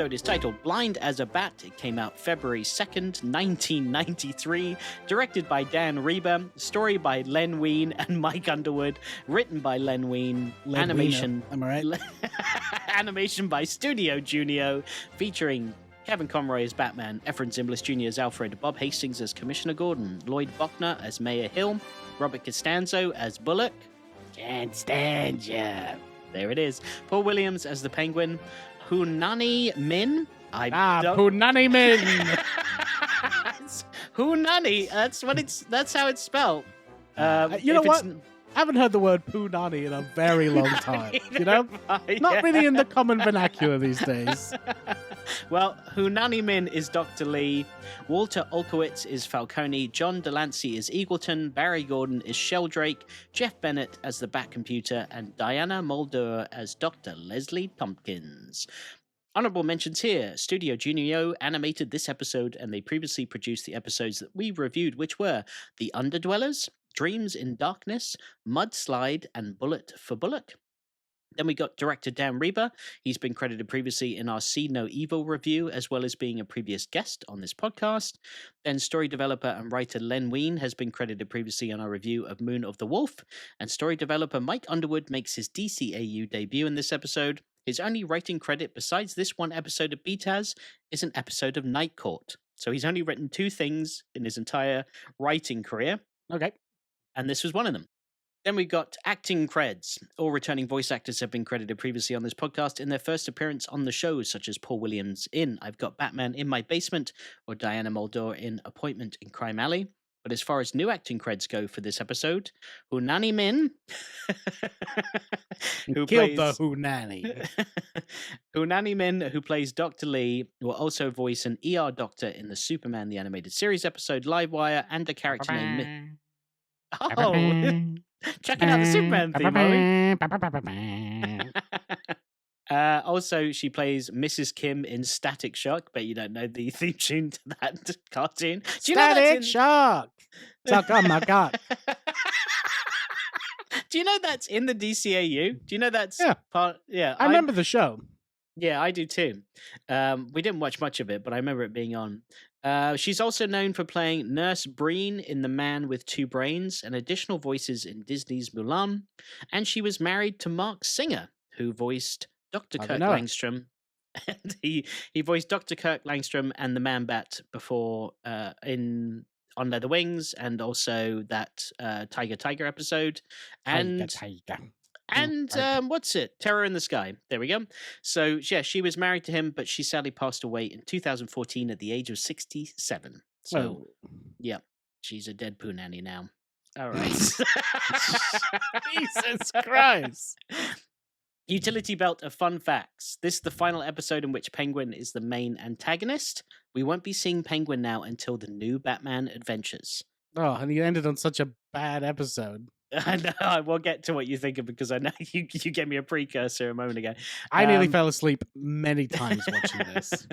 episode is titled Blind as a Bat. It came out February 2nd, 1993. Directed by Dan Reba. Story by Len Wein and Mike Underwood. Written by Len Wein. Animation. Am I right? Animation by Studio Junio. Featuring Kevin Conroy as Batman, Efren Zimbalist Jr. as Alfred, Bob Hastings as Commissioner Gordon, Lloyd Bochner as Mayor Hill, Robert Costanzo as Bullock. Can't stand ya. There it is. Paul Williams as the Penguin. Hunani Min. Hunani Min. Hunani. That's how it's spelled. You know what? I haven't heard the word punani in a very long time. You know? Not really in the common vernacular these days. Well, Hunani Min is Dr. Lee. Walter Olkowitz is Falcone. John Delancey is Eagleton. Barry Gordon is Sheldrake. Jeff Bennett as the Bat Computer. And Diana Mulder as Dr. Leslie Tompkins. Honorable mentions here. Studio Junio animated this episode, and they previously produced the episodes that we reviewed, which were The Underdwellers, Dreams in Darkness, Mudslide, and Bullet for Bullock. Then we got director Dan Reba. He's been credited previously in our See No Evil review, as well as being a previous guest on this podcast. Then story developer and writer Len Wein has been credited previously on our review of Moon of the Wolf. And story developer Mike Underwood makes his DCAU debut in this episode. His only writing credit besides this one episode of BTAS is an episode of Night Court. So he's only written 2 things in his entire writing career. Okay. And this was one of them. Then we got acting creds. All returning voice actors have been credited previously on this podcast in their first appearance on the show, such as Paul Williams in I've Got Batman in My Basement or Diana Muldaur in Appointment in Crime Alley. But as far as new acting creds go for this episode, Hunani Min, who killed the Hunani. Hunani Min, who plays Dr. Lee, will also voice an ER doctor in the Superman the Animated Series episode Livewire and a character named... Oh, checking out the Superman theme, also, she plays Mrs. Kim in Static Shock, but you don't know the theme tune to that cartoon. Static Shock! Suck on my cock. Do you know that's in the DCAU? Do you know that's part? Yeah, I remember the show. Yeah, I do too. We didn't watch much of it, but I remember it being on. She's also known for playing Nurse Breen in The Man with Two Brains and additional voices in Disney's Mulan. And she was married to Mark Singer, who voiced Dr. Kirk Langstrom. And he voiced Dr. Kirk Langstrom and the Man-Bat before on Leather Wings, and also that Tiger episode. And Tiger. And what's it? Terror in the Sky. There we go. So, yeah, she was married to him, but she sadly passed away in 2014 at the age of 67. So, yeah, she's a dead poo nanny now. All right. Jesus Christ. Utility belt of fun facts. This is the final episode in which Penguin is the main antagonist. We won't be seeing Penguin now until the new Batman Adventures. Oh, and he ended on such a bad episode. I know. I will get to what you think of because I know you gave me a precursor a moment ago. I nearly fell asleep many times watching this.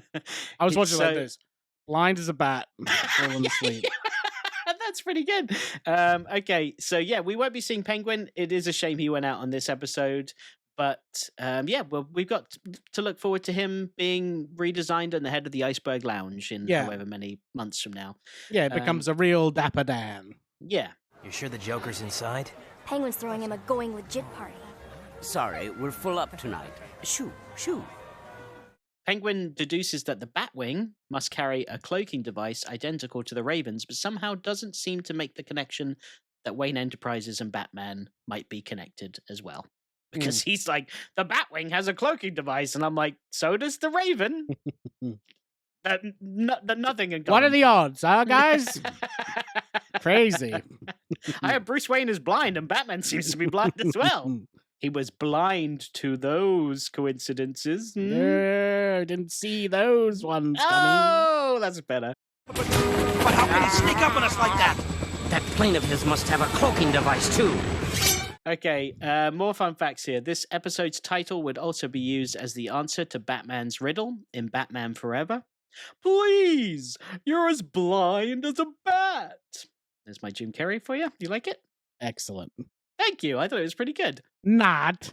I was watching like this, blind as a bat, falling asleep. That's pretty good. Okay, so yeah, we won't be seeing Penguin. It is a shame he went out on this episode. But well, we've got to look forward to him being redesigned on the head of the Iceberg Lounge in however many months from now. Yeah, it becomes a real Dapper Dan. Yeah. You sure the Joker's inside? Penguin's throwing him a going legit party. Sorry, we're full up tonight. Shoo. Penguin deduces that the Batwing must carry a cloaking device identical to the Raven's, but somehow doesn't seem to make the connection that Wayne Enterprises and Batman might be connected as well. Because he's like, the Batwing has a cloaking device, and I'm like, so does the Raven. Nothing in common. What are the odds, huh, guys? Crazy. I have Bruce Wayne is blind, and Batman seems to be blind as well. He was blind to those coincidences. I didn't see those ones coming. Oh, that's better. But how can he sneak up on us like that? That plane of his must have a cloaking device, too. Okay, more fun facts here. This episode's title would also be used as the answer to Batman's riddle in Batman Forever. Please, you're as blind as a bat. There's my Jim Carrey for you. You like it? Excellent. Thank you. I thought it was pretty good. Not.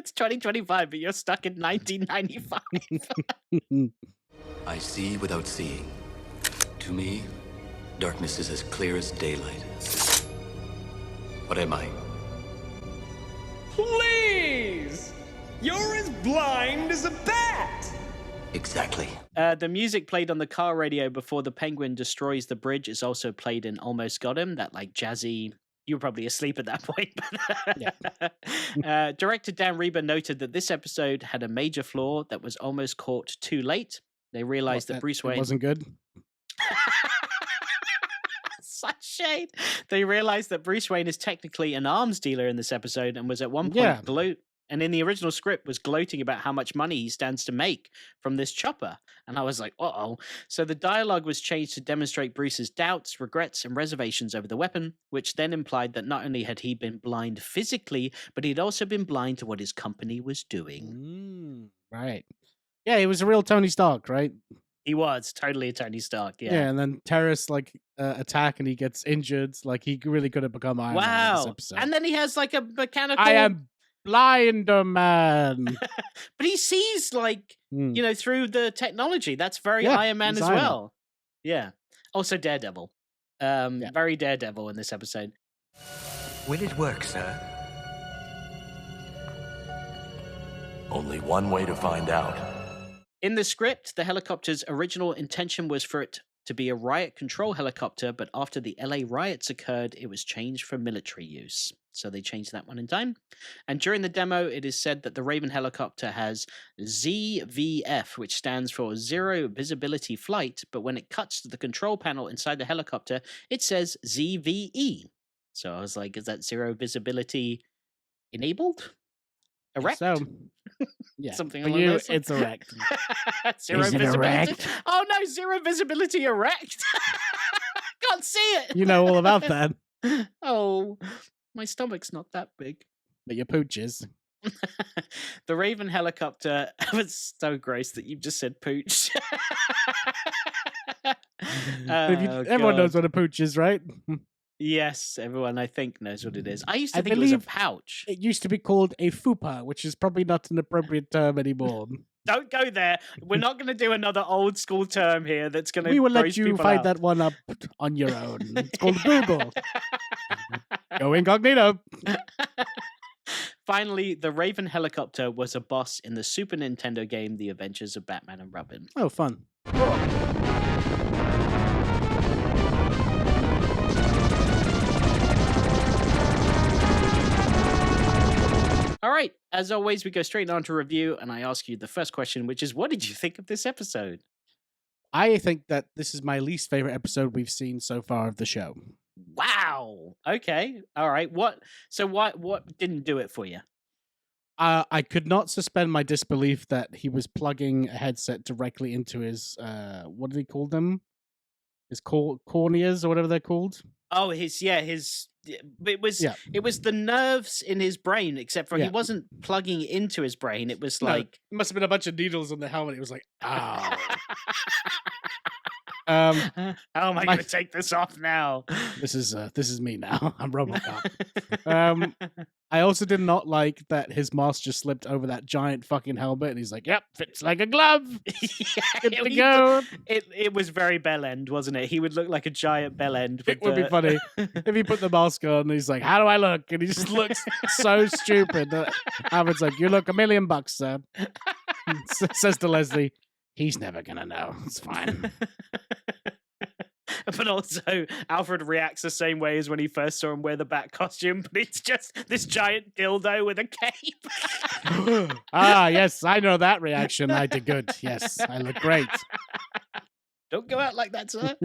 It's 2025, but you're stuck in 1995. I see without seeing. To me, darkness is as clear as daylight. What am I? Please! You're as blind as a bat! Exactly. The music played on the car radio before the Penguin destroys the bridge is also played in Almost Got Him, that like jazzy... You were probably asleep at that point. Director Dan Reba noted that this episode had a major flaw that was almost caught too late. They realized that Bruce Wayne... wasn't good? Such shade. They realized that Bruce Wayne is technically an arms dealer in this episode and was at one point and in the original script was gloating about how much money he stands to make from this chopper. And I was like, uh-oh. So the dialogue was changed to demonstrate Bruce's doubts, regrets, and reservations over the weapon, which then implied that not only had he been blind physically, but he'd also been blind to what his company was doing. Right. Yeah, he was a real Tony Stark, right? He was totally a Tony Stark, yeah. Yeah, and then terrorists attack and he gets injured. Like he really could have become Iron Man in this episode. And then he has like a mechanical... I am Blinder Man. But he sees through the technology. That's very Iron Man as well. Yeah. Also Daredevil. Very Daredevil in this episode. Will it work, sir? Only one way to find out. In the script, the helicopter's original intention was for it to be a riot control helicopter, but after the LA riots occurred, it was changed for military use. So they changed that one in time. And during the demo, it is said that the Raven helicopter has ZVF, which stands for Zero Visibility Flight, but when it cuts to the control panel inside the helicopter, it says ZVE. So I was like, is that Zero Visibility enabled? Erect? So, yeah. Something For along you, those lines. it's erect. Zero Is it visibility. erect? Oh no, zero visibility erect. Can't see it. You know all about that. Oh, my stomach's not that big. But your pooch is. The Raven helicopter was so gross that you just said pooch. Everyone knows what a pooch is, right? Yes, everyone I think knows what it is. I used to think it was a pouch. It used to be called a fupa, which is probably not an appropriate term anymore. Don't go there. We're not going to do another old school term here that's going to We will let you find out. that one up on your own. It's called Google. Go incognito. Finally, the Raven helicopter was a boss in the Super Nintendo game The Adventures of Batman and Robin. Oh, fun. All right, as always, we go straight on to review, and I ask you the first question, which is, what did you think of this episode? I think that this is my least favorite episode we've seen so far of the show. Wow. Okay. All right. What didn't do it for you? I could not suspend my disbelief that he was plugging a headset directly into his what did he call them? His corneas or whatever they're called. Oh, it was the nerves in his brain, except for he wasn't plugging into his brain. It was like it must have been a bunch of needles on the helmet. It was like, ow. How am I going to take this off now? This is me now. I'm RoboCop. I also did not like that his mask just slipped over that giant fucking helmet, and he's like, "Yep, fits like a glove." Good to go. It was very Bellend, wasn't it? He would look like a giant Bellend. It would be funny if he put the mask on and he's like, "How do I look?" And he just looks so stupid. Alfred's like, "You look $1,000,000, sir." Says to Leslie, "He's never gonna know. It's fine." But also, Alfred reacts the same way as when he first saw him wear the Bat costume, but it's just this giant dildo with a cape. Ah, yes, I know that reaction. I did good. Yes, I look great. Don't go out like that, sir.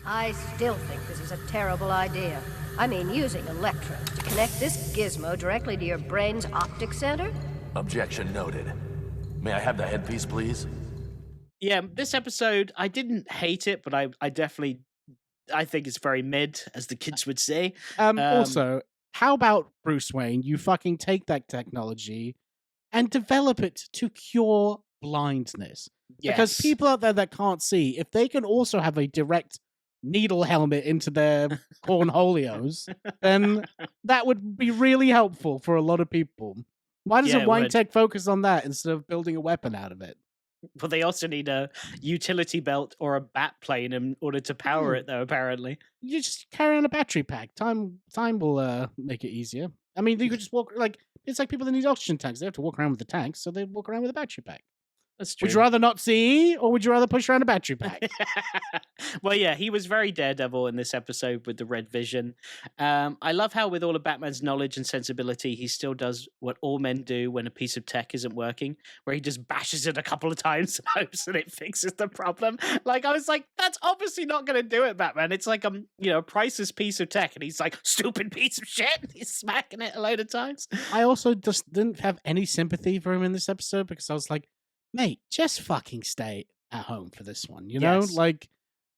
I still think this is a terrible idea. I mean, using electrodes to connect this gizmo directly to your brain's optic center? Objection noted. May I have the headpiece, please? Yeah, this episode, I didn't hate it, but I definitely think it's very mid, as the kids would say. Also, how about Bruce Wayne? You fucking take that technology and develop it to cure blindness. Yes. Because people out there that can't see, if they can also have a direct needle helmet into their cornholios, then that would be really helpful for a lot of people. Why doesn't Yeah, it Wine would. Tech focus on that instead of building a weapon out of it? Well, they also need a utility belt or a bat plane in order to power it, though, apparently. You just carry on a battery pack. Time will make it easier. I mean, you could just walk it's like people that need oxygen tanks. They have to walk around with the tanks, so they walk around with a battery pack. That's true. Would you rather not see, or would you rather push around a battery pack? Well, yeah, he was very Daredevil in this episode with the red vision. I love how, with all of Batman's knowledge and sensibility, he still does what all men do when a piece of tech isn't working, where he just bashes it a couple of times and hopes that it fixes the problem. Like, I was like, that's obviously not going to do it, Batman. It's like a priceless piece of tech, and he's like, stupid piece of shit. He's smacking it a load of times. I also just didn't have any sympathy for him in this episode because I was like, mate, just fucking stay at home for this one, you know? Yes. Like,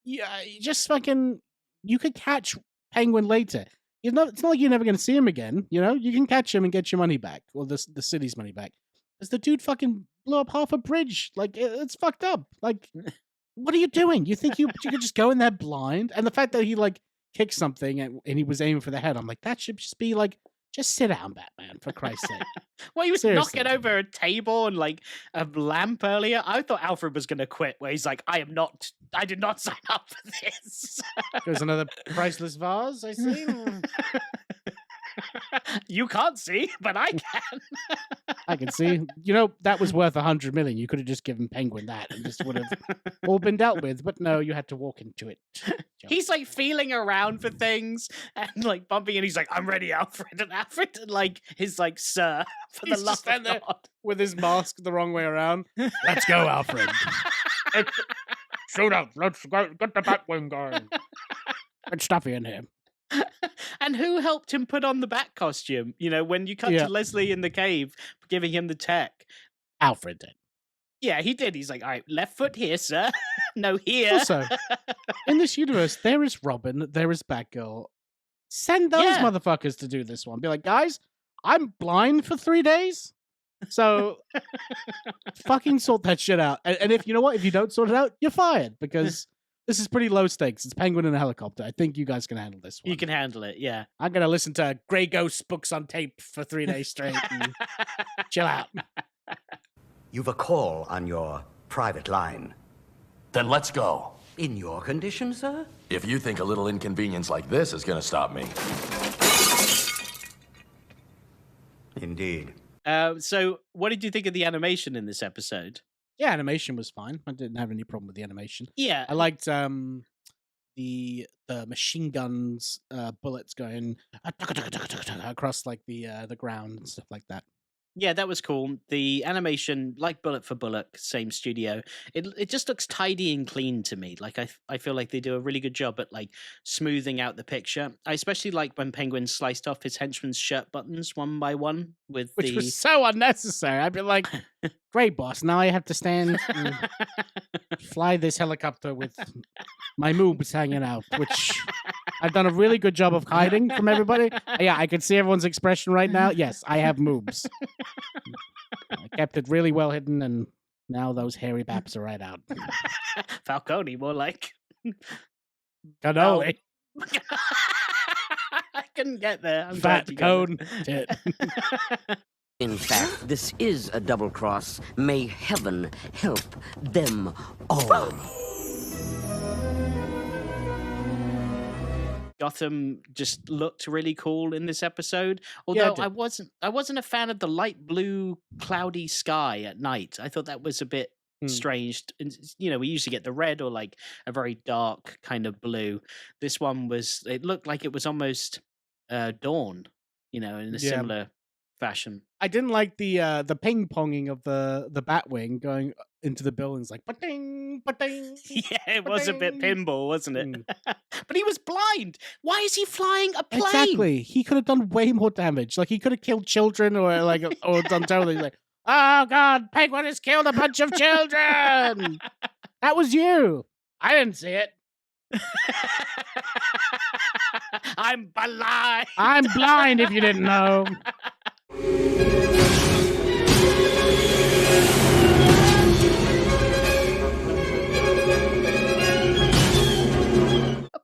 yeah, just fucking, you could catch Penguin later. It's not like you're never going to see him again, you know? You can catch him and get your money back, or the city's money back. Because the dude fucking blew up half a bridge. Like, it's fucked up. Like, what are you doing? You think you could just go in there blind? And the fact that he, like, kicked something and he was aiming for the head, I'm like, that should just be, like, just sit down, Batman, for Christ's sake. Well, he was Seriously. knocking over a table and like a lamp earlier. I thought Alfred was going to quit, where he's like, I did not sign up for this. There's another priceless vase, I see. You can't see, but I can. I can see. You know, that was worth 100 million. You could have just given Penguin that and just would have all been dealt with. But no, you had to walk into it. He's like feeling around for things and like bumping, and he's like, "I'm ready, Alfred." And Alfred, like, is like, "Sir, for He's the love just stand of there God." with his mask the wrong way around. Let's go, Alfred. Shoot up. Let's go. Get the Batwing going. It's stuffy in here. And who helped him put on the bat costume? You know, when you cut Yeah. to Leslie in the cave giving him the tech. Alfred did. Yeah, he did. He's like, all right, left foot here, sir. No, here. Also, in this universe, there is Robin, there is Batgirl. Send those Yeah. motherfuckers to do this one. Be like, guys, I'm blind for 3 days. So fucking sort that shit out. And if you know what, if you don't sort it out, you're fired because this is pretty low stakes. It's Penguin in a helicopter. I think you guys can handle this one. You can handle it, yeah. I'm gonna listen to Grey Ghost books on tape for 3 days straight and chill out. You've a call on your private line. Then let's go. In your condition, sir? If you think a little inconvenience like this is gonna stop me. Indeed. So, what did you think of the animation in this episode? Yeah, animation was fine. I didn't have any problem with the animation. Yeah, I liked the machine guns bullets going across like the ground and stuff like that. yeah, that was cool. The animation, like bullet for bullet, same studio. It just looks tidy and clean to me. Like I feel like they do a really good job at like smoothing out the picture. I especially like when Penguin sliced off his henchman's shirt buttons one by one with Which was so unnecessary. I'd be like, great, boss. Now I have to stand and fly this helicopter with my moobs hanging out, which I've done a really good job of hiding from everybody. Yeah, I can see everyone's expression right now. Yes, I have moobs. I kept it really well hidden, and now those hairy baps are right out. Falcone, more like. Cannoli. I couldn't get there. I'm glad Fat you got cone. it. Tit. In fact, this is a double cross. May heaven help them all. Gotham just looked really cool in this episode. Although I wasn't a fan of the light blue cloudy sky at night. I thought that was a bit strange. And, you know, we usually get the red or like a very dark kind of blue. This one it looked like it was almost dawn, you know, in a similar fashion. I didn't like the ping ponging of the Batwing going into the buildings like ba-ding, ba-ding. Yeah, it was a bit ba-ding. pinball, wasn't it? But he was blind. Why is he flying a plane? Exactly. He could have done way more damage. Like he could have killed children or like or done totally like, oh God, Penguin has killed a bunch of children. That was you. I didn't see it. I'm blind. I'm blind if you didn't know.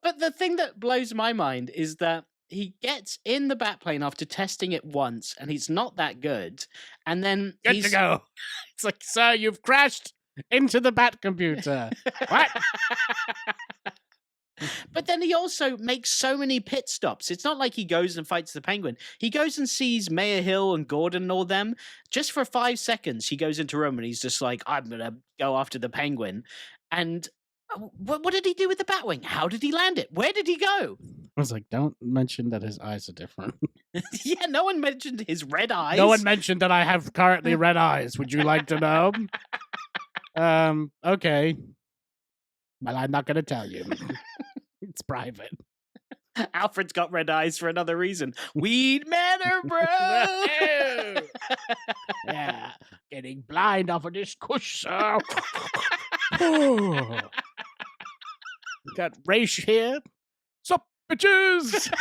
But the thing that blows my mind is that he gets in the Batplane after testing it once, and he's not that good. And then Good to go. It's like, sir, you've crashed into the Bat computer. What? But then he also makes so many pit stops. It's not like he goes and fights the Penguin. He goes and sees Mayor Hill and Gordon and all them. Just for 5 seconds, he goes into a room and he's just like, I'm going to go after the Penguin. And what did he do with the Batwing? How did he land it? Where did he go? I was like, don't mention that his eyes are different. Yeah, no one mentioned his red eyes. No one mentioned that I have currently red eyes. Would you like to know? Okay. Well, I'm not going to tell you. It's private. Alfred's got red eyes for another reason. Weed Manor, bro! Yeah. Getting blind off of this kush, sir. Got Raish here. Sup, bitches?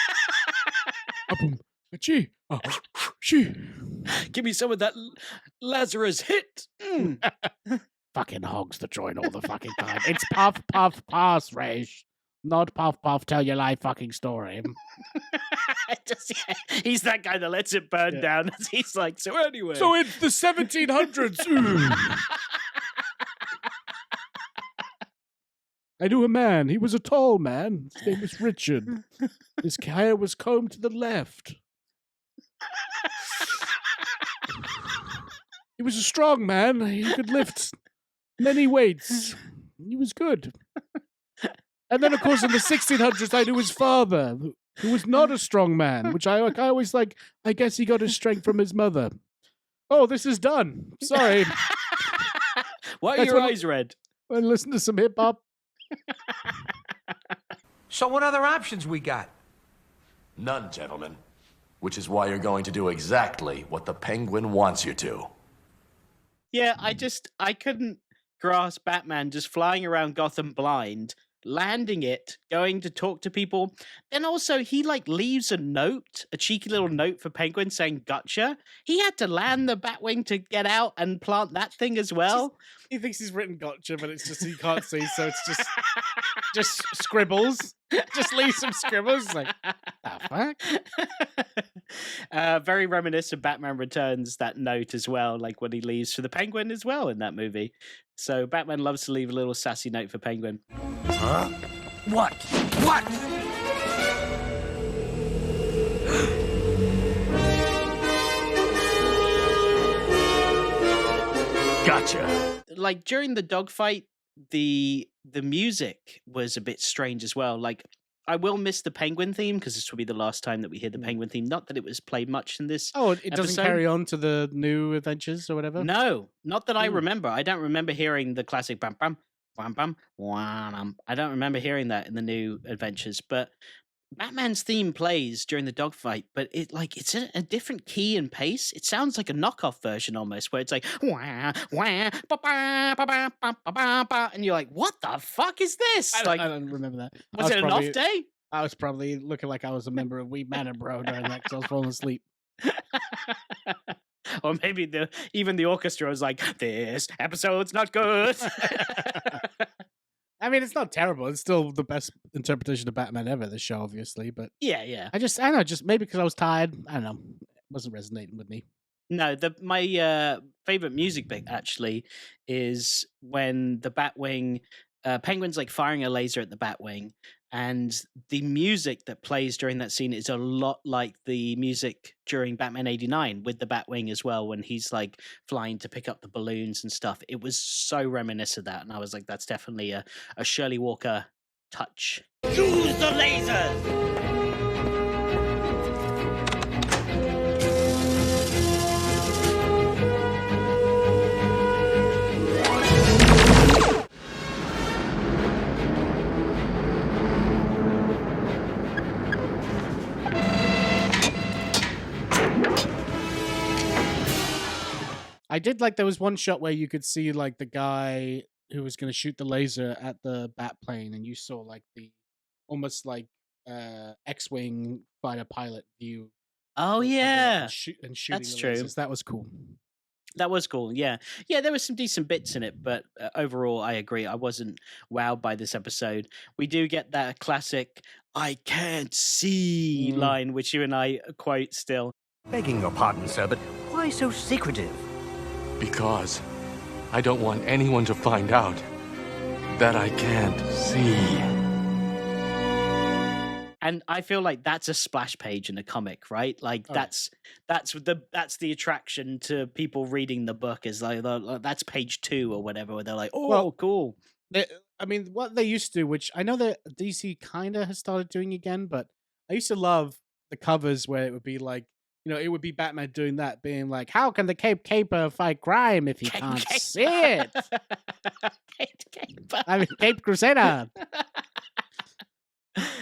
Gee. She. Give me some of that Lazarus hit. Fucking hogs that join all the fucking time. It's puff, puff, pass, Raish. Not puff, puff, tell your life fucking story. He's that guy that lets it burn down. He's like, so anyway. So it's the 1700s. I knew a man. He was a tall man. His name was Richard. His hair was combed to the left. He was a strong man. He could lift many weights. He was good. And then, of course, in the 1600s, I knew his father, who was not a strong man, which I always like, I guess he got his strength from his mother. Oh, this is done. Sorry. Why are your eyes red? I listen to some hip-hop. So what other options we got? None, gentlemen. Which is why you're going to do exactly what the Penguin wants you to. Yeah, I couldn't grasp Batman just flying around Gotham blind, landing it, going to talk to people. Then also he leaves a cheeky little note for Penguin saying gotcha. He had to land the Batwing to get out and plant that thing as well. He thinks he's written gotcha, but it's just he can't see, so it's just scribbles. Just leave some scribbles. Like, the fuck? Very reminiscent of Batman Returns, that note as well, like when he leaves for the Penguin as well in that movie. So Batman loves to leave a little sassy note for Penguin. Huh? What? What? Gotcha. Like during the dogfight, the music was a bit strange as well. Like I will miss the Penguin theme because this will be the last time that we hear the Penguin theme. Not that it was played much in this. Oh, it doesn't episode. carry on to the new adventures or whatever? No, not that I remember. I don't remember hearing the classic bam bam bam bam wham. I don't remember hearing that in the new adventures, but Batman's theme plays during the dogfight, but it's in a different key and pace. It sounds like a knockoff version almost, where it's like wah wah ba ba ba ba ba ba ba, and you're like, what the fuck is this? I don't remember that. Was it an off day? I was probably looking like I was a member of Weed Manor, bro, during that because I was falling asleep. Or maybe even the orchestra was like, this episode's not good. I mean, it's not terrible. It's still the best interpretation of Batman ever, this show, obviously. But yeah. I don't know, just maybe because I was tired. I don't know. It wasn't resonating with me. No, my favorite music bit actually is when the Batwing, Penguin's like firing a laser at the Batwing, and the music that plays during that scene is a lot like the music during Batman 89 with the Batwing as well, when he's like flying to pick up the balloons and stuff. It was so reminiscent of that, and I was like, that's definitely a Shirley Walker touch. Use the lasers! I did like there was one shot where you could see like the guy who was going to shoot the laser at the Batplane, and you saw like the almost like X-wing fighter pilot view. Oh yeah, and shooting that's the true. lasers. That was cool. That was cool. Yeah. Yeah, there were some decent bits in it, but overall, I agree. I wasn't wowed by this episode. We do get that classic, I can't see line, which you and I quote still. Begging your pardon, sir, but why so secretive? Because I don't want anyone to find out that I can't see. And I feel like that's a splash page in the comic, right? Like that's the attraction to people reading the book is like that's page 2 or whatever, where they're like, oh, Well, cool. I mean, what they used to do, which I know that DC kind of has started doing again, but I used to love the covers where it would be like, it would be Batman doing that, being like, how can the Cape Caper fight crime if he can't see it? Cape Caper. I mean, Cape Crusader.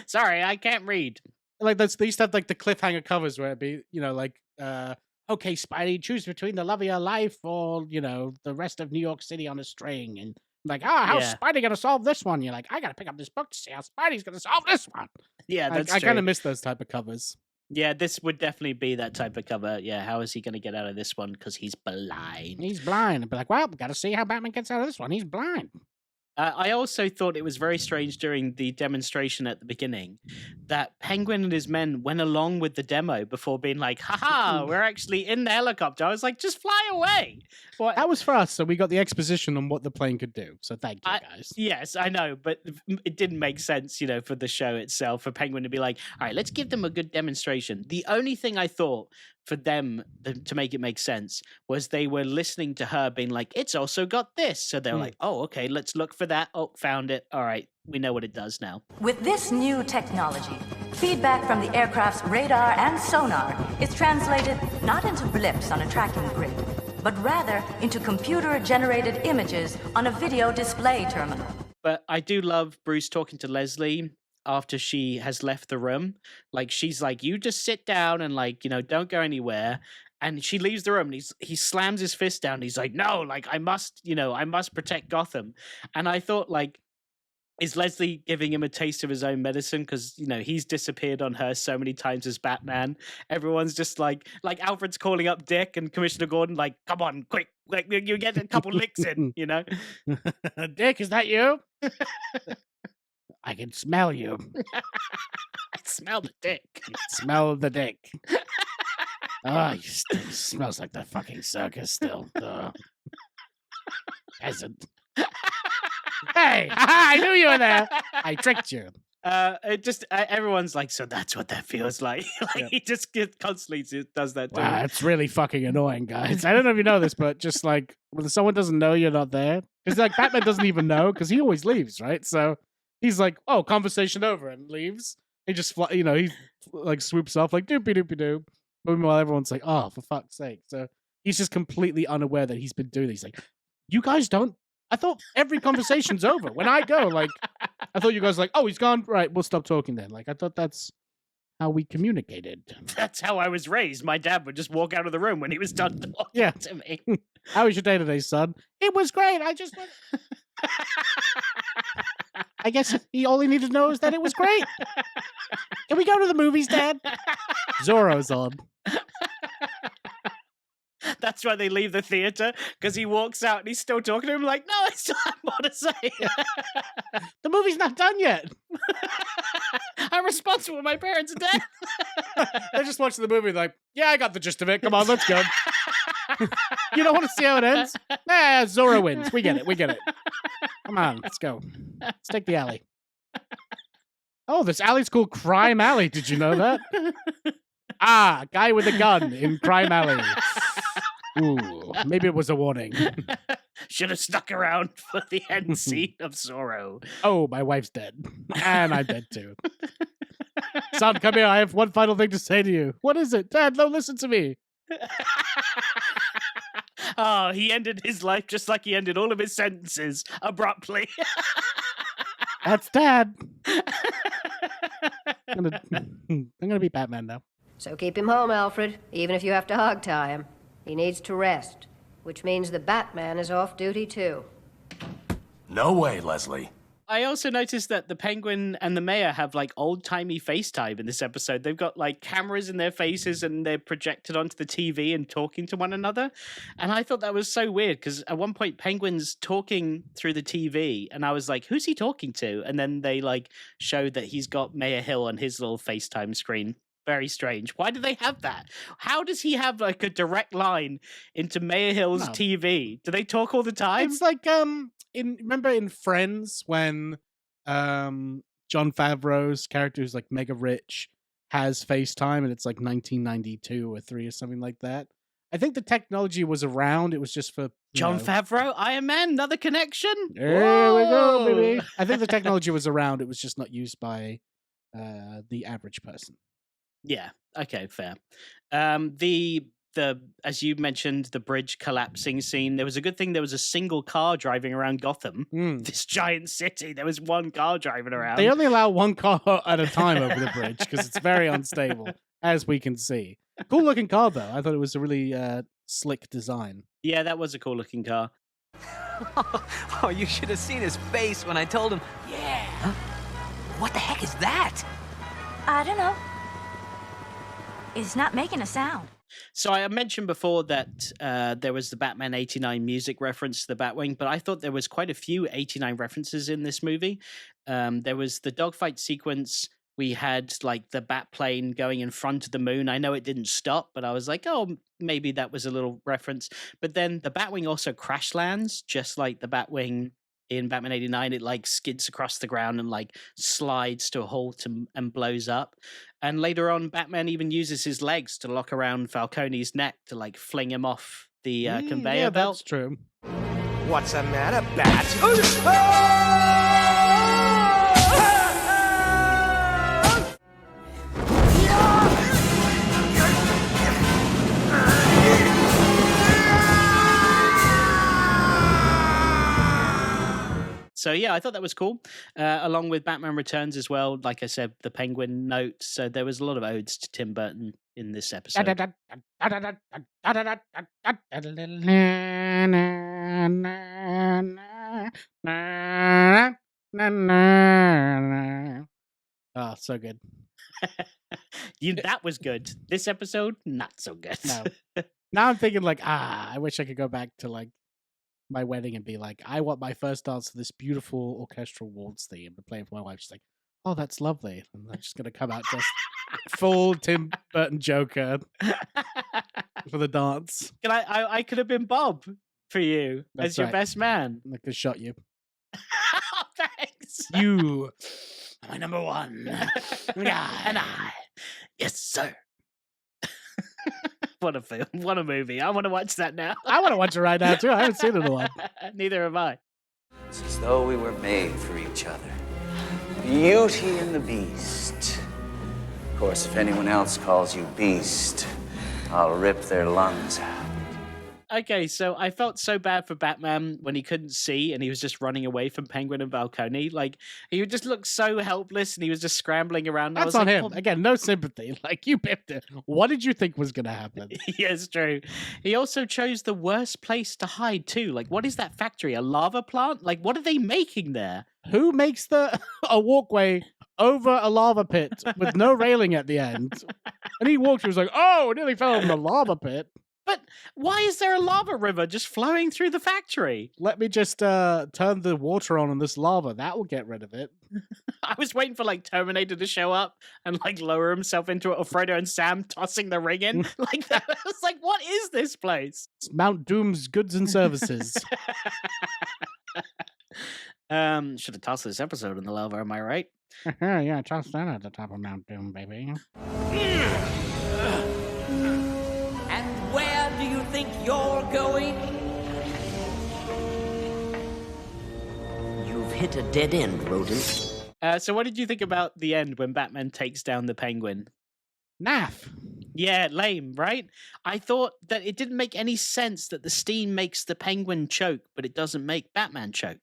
Sorry, I can't read. Like they used to have like the cliffhanger covers where it'd be, like, okay, Spidey, choose between the love of your life or, the rest of New York City on a string. And like, how's Spidey going to solve this one? You're like, I got to pick up this book to see how Spidey's going to solve this one. Yeah, that's I true. kind of miss those type of covers. Yeah, this would definitely be that type of cover. Yeah, how is he going to get out of this one? Because he's blind. He's blind. I'd be like, well, got to see how Batman gets out of this one. He's blind. I also thought it was very strange during the demonstration at the beginning that Penguin and his men went along with the demo before being like, haha, we're actually in the helicopter. I was like, just fly away. What? That was for us, so we got the exposition on what the plane could do. So thank you, guys. Yes, I know, but it didn't make sense, for the show itself, for Penguin to be like, all right, let's give them a good demonstration. The only thing I thought for them to make it make sense was they were listening to her being like, it's also got this. So they were like, oh, okay, let's look for that. Oh, found it. All right, we know what it does now. With this new technology, feedback from the aircraft's radar and sonar is translated not into blips on a tracking grid, but rather into computer-generated images on a video display terminal. But I do love Bruce talking to Leslie after she has left the room. Like, she's like, you just sit down and don't go anywhere. And she leaves the room and he slams his fist down. He's like, no, I must protect Gotham. And I thought, is Leslie giving him a taste of his own medicine? Because, he's disappeared on her so many times as Batman. Everyone's just like Alfred's calling up Dick and Commissioner Gordon, like, come on, quick. You get a couple licks in, Dick, is that you? I can smell you. I smell the dick. Smell the dick. Oh, smells like the fucking circus still. Peasant. Hey, I knew you were there. I tricked you. Everyone's like, so that's what that feels like. He just constantly does that. Wow, it's really fucking annoying, guys. I don't know if you know this, but just when someone doesn't know you're not there, because Batman doesn't even know because he always leaves, right? So he's like, oh, conversation over, and leaves. He just, he swoops off like doopy doopy doo. Meanwhile, everyone's like, oh, for fuck's sake. So he's just completely unaware that he's been doing this. Like, you guys don't. I thought every conversation's over. When I go, I thought you guys oh, he's gone. Right, we'll stop talking then. I thought that's how we communicated. That's how I was raised. My dad would just walk out of the room when he was done talking to me. How was your day today, son? It was great. I just went. I guess all he needed to know is that it was great. Can we go to the movies, Dad? Zorro's on. That's why they leave the theater, because he walks out and he's still talking to him like, no, I still have more to say. The movie's not done yet. I'm responsible. My parents are dead. They're just watching the movie like, yeah, I got the gist of it. Come on, let's go. You don't want to see how it ends? Nah, Zorro wins. We get it. Come on, let's go. Let's take the alley. Oh, this alley's called Crime Alley. Did you know that? Guy with a gun in Crime Alley. Ooh, maybe it was a warning. Should have stuck around for the end scene of Zorro. Oh, my wife's dead. And I'm dead too. Son, come here. I have one final thing to say to you. What is it? Dad, no, listen to me. Oh, he ended his life just like he ended all of his sentences abruptly. That's Dad. I'm gonna be Batman now. So keep him home, Alfred, even if you have to hog tie him. He needs to rest, which means the Batman is off duty too. No way, Leslie. I also noticed that the Penguin and the Mayor have like old-timey FaceTime in this episode. They've got like cameras in their faces and they're projected onto the TV and talking to one another. And I thought that was so weird because at one point Penguin's talking through the TV and I was like, who's he talking to? And then they like showed that he's got Mayor Hill on his little FaceTime screen. Very strange. Why do they have that? How does he have like a direct line into Mayor Hill's TV? Do they talk all the time? It's like remember in Friends when John Favreau's character who's like mega rich has FaceTime and it's like 1992 or 3 or something like that. I think the technology was around. It was just for John Favreau, Iron Man, another connection. There we go, baby. I think the technology was around. It was just not used by the average person. Yeah. Okay. Fair. The as you mentioned, the bridge collapsing scene. There was a good thing. There was a single car driving around Gotham, this giant city. There was one car driving around. They only allow one car at a time over the bridge because it's very unstable, as we can see. Cool looking car though. I thought it was a really slick design. Yeah, that was a cool looking car. Oh, you should have seen his face when I told him. Yeah. Huh? What the heck is that? I don't know. It's not making a sound. So I mentioned before that there was the Batman 89 music reference to the Batwing, but I thought there was quite a few 89 references in this movie. There was the dogfight sequence. We had like the Batplane going in front of the moon. I know it didn't stop, but I was like, oh, maybe that was a little reference. But then the Batwing also crash lands, just like the Batwing in Batman 89. It like skids across the ground and like slides to a halt and blows up. And later on, Batman even uses his legs to lock around Falcone's neck to like fling him off the conveyor belt. That's true. What's the matter, Bat? So yeah, I thought that was cool. Along with Batman Returns as well. Like I said, the Penguin note. So there was a lot of odes to Tim Burton in this episode. Oh, so good. That was good. This episode, not so good. No. Now I'm thinking like, I wish I could go back to like my wedding and be like, I want my first dance to this beautiful orchestral waltz theme to play for my wife. She's like, oh, that's lovely. And I'm just going to come out just full Tim Burton Joker for the dance. I could have been Bob for you as your best man. I could have shot you. Thanks. You are my number one. And I. Yes, sir. What a film. What a movie. I want to watch that now. I want to watch it right now, too. I haven't seen it in a while. Neither have I. It's as though we were made for each other. Beauty and the Beast. Of course, if anyone else calls you Beast, I'll rip their lungs out. Okay, so I felt so bad for Batman when he couldn't see and he was just running away from Penguin and Falcone. Like, he just looked so helpless and he was just scrambling around. That's on him. Again, no sympathy. Like, you picked it. What did you think was going to happen? Yeah, it's true. He also chose the worst place to hide, too. Like, what is that factory? A lava plant? Like, what are they making there? Who makes a walkway over a lava pit with no railing at the end? And he walked, he was like, oh, nearly fell in the lava pit. But why is there a lava river just flowing through the factory? Let me just turn the water on this lava. That will get rid of it. I was waiting for like Terminator to show up and like lower himself into it, or Frodo and Sam tossing the ring in. Like that. I was like, what is this place? It's Mount Doom's goods and services. Should have tossed this episode in the lava, am I right? Yeah, toss that at the top of Mount Doom, baby. Where do you think you're going? You've hit a dead end, rodent. So what did you think about the end when Batman takes down the Penguin? Naff. Yeah, lame, right? I thought that it didn't make any sense that the steam makes the Penguin choke, but it doesn't make Batman choke.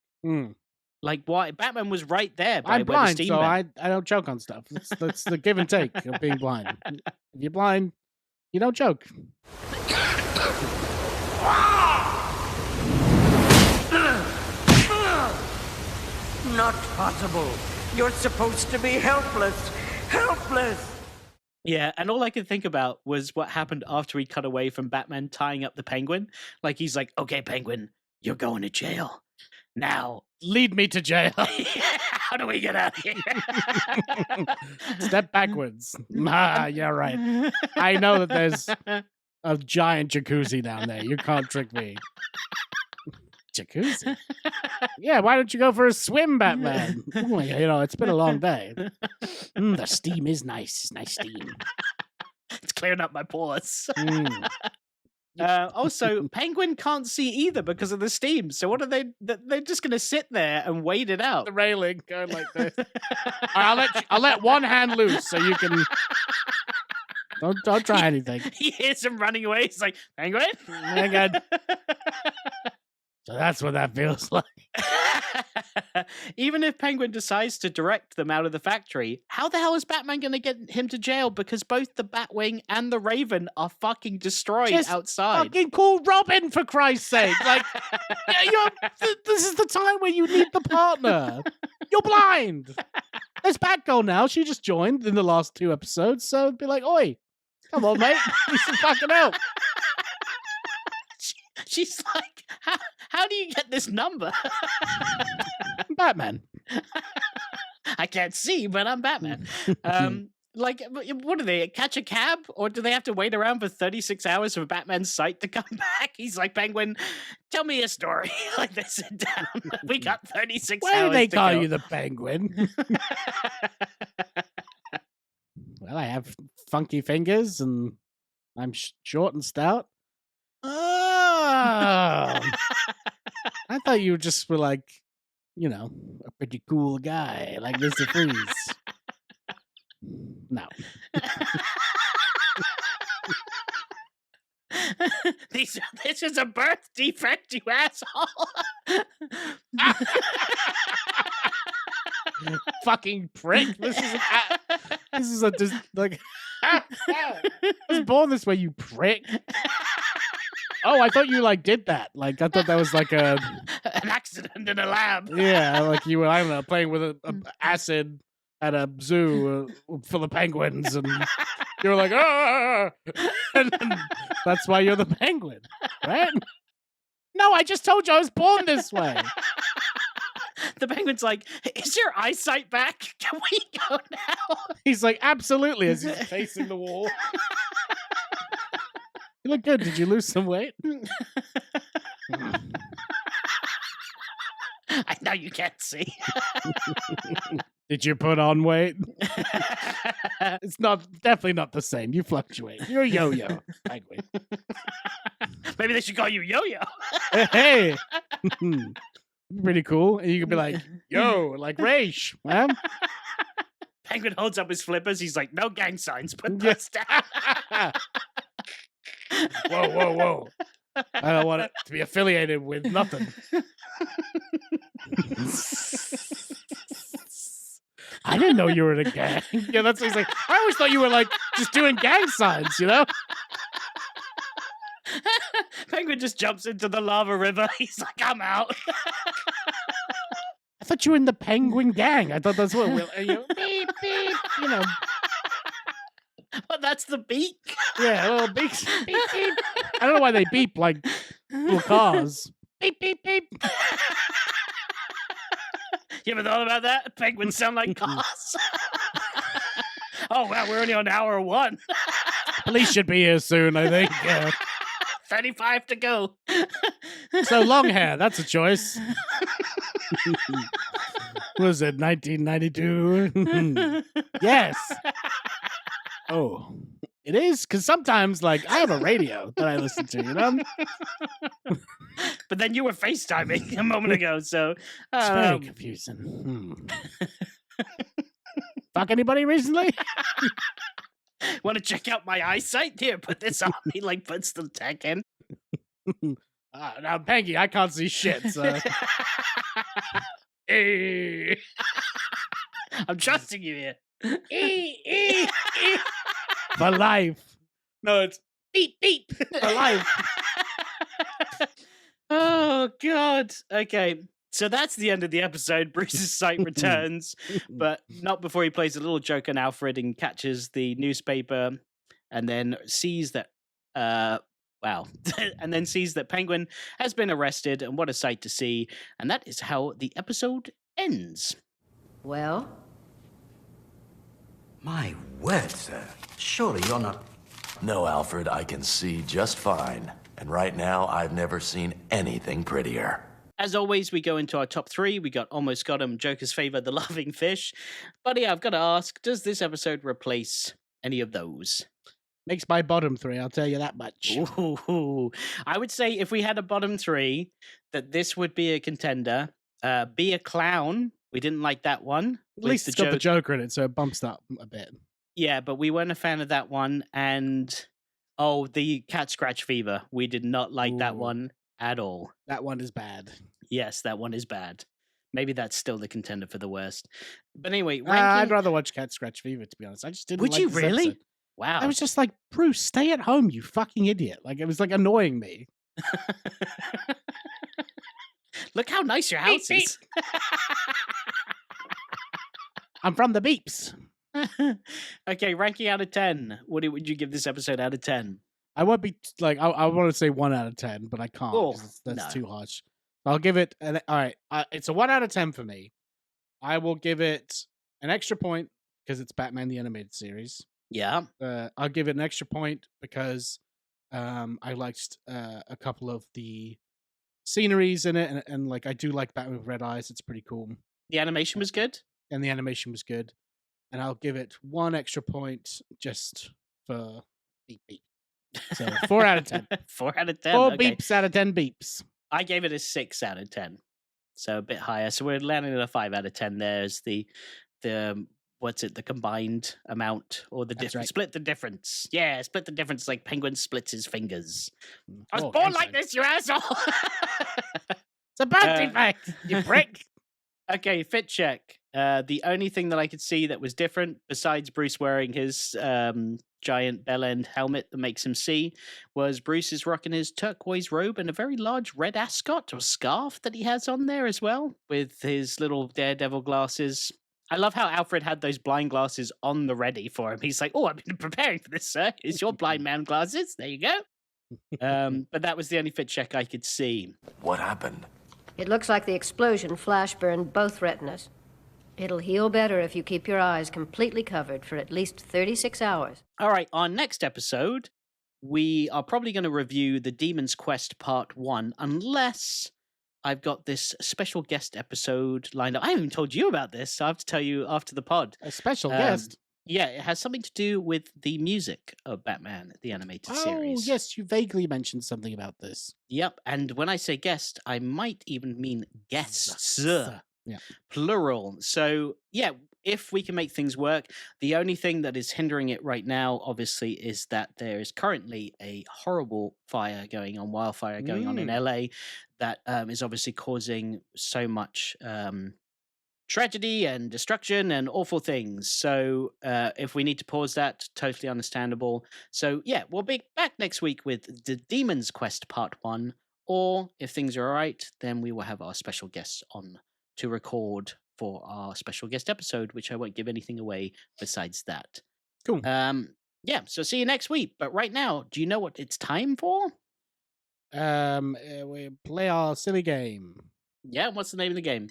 Like, why? Batman was right there by I'm where blind, the steam so went. I don't choke on stuff. That's the give and take of being blind. If you're blind, you don't choke. not possible. You're supposed to be helpless. Helpless! Yeah, and all I could think about was what happened after he cut away from Batman tying up the Penguin. Like, he's like, okay, Penguin, you're going to jail. Now, lead me to jail. How do we get out of here? Step backwards. Yeah, right. I know that there's a giant jacuzzi down there. You can't trick me. Jacuzzi? Yeah, why don't you go for a swim, Batman? It's been a long day. The steam is nice. It's nice steam. It's clearing up my pores. Also, Penguin can't see either because of the steam. So what are they? They're just going to sit there and wait it out. The railing going like this. I'll let one hand loose so you can. Don't try anything. He hears him running away. He's like, Penguin. So that's what that feels like. Even if Penguin decides to direct them out of the factory, how the hell is Batman going to get him to jail? Because both the Batwing and the Raven are fucking destroyed outside. Fucking call Robin, for Christ's sake. Like, this is the time where you need the partner. You're blind. There's Batgirl now. She just joined in the last 2 episodes. So be like, oi, come on, mate. Need some fucking help. She's like, how do you get this number? Batman. I can't see, but I'm Batman. Like, what do they catch a cab, or do they have to wait around for 36 hours for Batman's sight to come back? He's like, Penguin, tell me a story. Like, they sit down. We got 36 hours. Why do they to call go. you the Penguin? Well, I have funky fingers, and I'm short and stout. Oh. I thought you just were like, a pretty cool guy, like Mr. Freeze. No. This is a birth defect, you asshole. Fucking prick. This is like I was born this way, you prick. Oh, I thought you did that. I thought that was like an accident in a lab. Yeah, like you were, I don't know, playing with a acid at a zoo full of penguins, and you were like, ah, and that's why you're the Penguin, right? No, I just told you I was born this way. The Penguin's like, is your eyesight back? Can we go now? He's like, absolutely, as he's facing the wall. You look good. Did you lose some weight? I know you can't see. Did you put on weight? It's definitely not the same. You fluctuate. You're a yo-yo, Penguin. Maybe they should call you Yo-Yo. Hey. Pretty cool. And you could be like, yo, like Raish. Huh? Penguin holds up his flippers. He's like, no gang signs. Put those down. Whoa. I don't want it to be affiliated with nothing. I didn't know you were in a gang. Yeah, that's what he's like. I always thought you were just doing gang signs, Penguin just jumps into the lava river. He's like, I'm out. I thought you were in the Penguin gang. I thought that's what beep, beep, But that's the beak. Yeah, little beaks. Beep, beep. I don't know why they beep like little cars. Beep, beep, beep. You ever thought about that? Penguins sound like cars. Oh, wow, we're only on hour 1. Police should be here soon, I think. 35 to go. So long hair, that's a choice. Was it 1992? Yes. Oh, it is? Because sometimes, I have a radio that I listen to, But then you were FaceTiming a moment ago, so... It's very confusing. Fuck anybody recently? Want to check out my eyesight? Here, put this on. He puts the tech in. Now, Panky, I can't see shit, so... Hey. I'm trusting you here. For life. No, it's beep, beep. For life. Oh, God. Okay. So that's the end of the episode. Bruce's sight returns, but not before he plays a little joke on Alfred and catches the newspaper and then sees that, wow, and then sees that Penguin has been arrested, and what a sight to see. And that is how the episode ends. Well? My word, sir. Surely you're not... No, Alfred, I can see just fine. And right now, I've never seen anything prettier. As always, we go into our top 3. We got Almost Got 'Em, Joker's Favor, The Laughing Fish. But yeah, I've got to ask, does this episode replace any of those? Makes my bottom 3, I'll tell you that much. Ooh. I would say if we had a bottom 3, that this would be a contender. Be a Clown. We didn't like that one. At least it's got the Joker in it, so it bumps up a bit. Yeah, but we weren't a fan of that one. And, the Cat Scratch Fever. We did not like that one at all. That one is bad. Yes, that one is bad. Maybe that's still the contender for the worst. But anyway, I'd rather watch Cat Scratch Fever, to be honest. I just didn't Would like you this really? episode. Wow. I was just like, Bruce, stay at home, you fucking idiot. Like, it was like annoying me. Look how nice your house is. I'm from the Beeps. Okay, ranking out of 10. What would you give this episode out of 10? I won't be like, I want to say 1 out of 10, but I can't. Oh, 'cause that's no. too harsh. I'll give it, all right, it's a 1 out of 10 for me. I will give it an extra point because it's Batman the Animated Series. Yeah. I'll give it an extra point because I liked a couple of the sceneries in it, and like I do like Batman with red eyes. It's pretty cool. The animation was good? And the animation was good. And I'll give it 1 extra point just for beep beep. So 4 out of 10. 4 out of 10. 4 okay. beeps out of 10 beeps. I gave it a 6 out of 10. So a bit higher. So we're landing at a 5 out of 10. There's the what's it, the combined amount or the difference. right. Split the difference. Yeah, split the difference like Penguin splits his fingers. I was Oh, born thanks, like this, you asshole! It's a birth defect, you prick. Okay, fit check. The only thing that I could see that was different, besides Bruce wearing his giant bell end helmet that makes him see, was Bruce is rocking his turquoise robe and a very large red ascot or scarf that he has on there as well, with his little Daredevil glasses. I love how Alfred had those blind glasses on the ready for him. He's like, "Oh, I've been preparing for this, sir. It's your blind man glasses. There you go." But that was the only fit check I could see. What happened? It looks like the explosion flash burned both retinas. It'll heal better if you keep your eyes completely covered for at least 36 hours. All right, our next episode, we are probably going to review The Demon's Quest Part 1, unless I've got this special guest episode lined up. I haven't even told you about this, so I have to tell you after the pod. A special guest? Yeah, it has something to do with the music of Batman, the animated series. Oh, yes, you vaguely mentioned something about this. Yep, and when I say guest, I might even mean guests. Yeah. Plural. So, yeah, if we can make things work, the only thing that is hindering it right now, obviously, is that there is currently a horrible wildfire going on in LA that is obviously causing so much tragedy and destruction and awful things. So if we need to pause that, totally understandable. So, yeah, we'll be back next week with The Demon's Quest Part 1, or if things are all right, then we will have our special guests on to record for our special guest episode, which I won't give anything away besides that. Cool. Yeah, so see you next week. But right now, do you know what it's time for? We play our silly game. Yeah, what's the name of the game?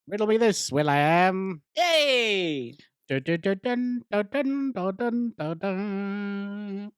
Riddle me this, Will I Am. Yay! Dun, dun, dun, dun, dun, dun, dun, dun, dun.